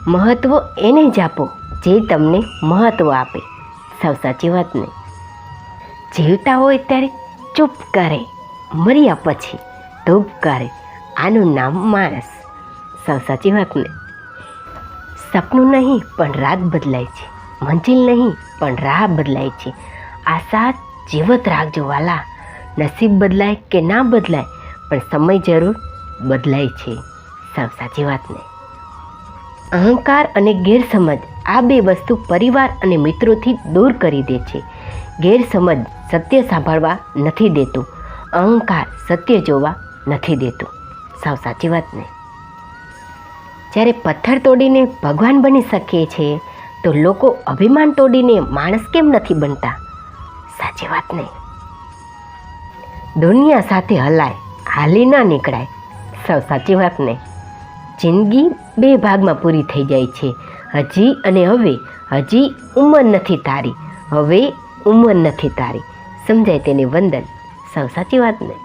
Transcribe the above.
મહત્ત્વ એને જ આપો જે તમને મહત્ત્વ આપે. સાવ સાચી વાત ને. જીવતા હોય ત્યારે ચૂપ કરે, મર્યા પછી ધૂપ કરે, આનું નામ માણસ. સાવ સાચી વાત ને. સપનું નહીં પણ રાત બદલાય છે, મંજિલ નહીં પણ રાહ બદલાય છે. આશા જીવત રાખજો વાલા, નસીબ બદલાય કે ના બદલાય પણ સમય જરૂર બદલાય છે. સાવ સાચી વાત ને. અહંકાર અને ગેરસમજ આ બે વસ્તુ પરિવાર અને મિત્રોથી દૂર કરી દે છે. ગેરસમજ સત્ય સાંભળવા નથી દેતું, અહંકાર સત્ય જોવા નથી દેતું. સાવ સાચી વાત ને. જ્યારે પથ્થર તોડીને ભગવાન બની શકીએ છીએ તો લોકો અભિમાન તોડીને માણસ કેમ નથી બનતા? સાચી વાત ને. દુનિયા સાથે હલાય, હાલી ના નીકળાય. સાવ સાચી વાત ને. જિંદગી બે ભાગમાં પૂરી થઈ જાય છે, હજી અને હવે. હજી ઉંમર નથી તારી, હવે ઉંમર નથી તારી. સમજાય તેને વંદન. સાવ સાચી વાત ને.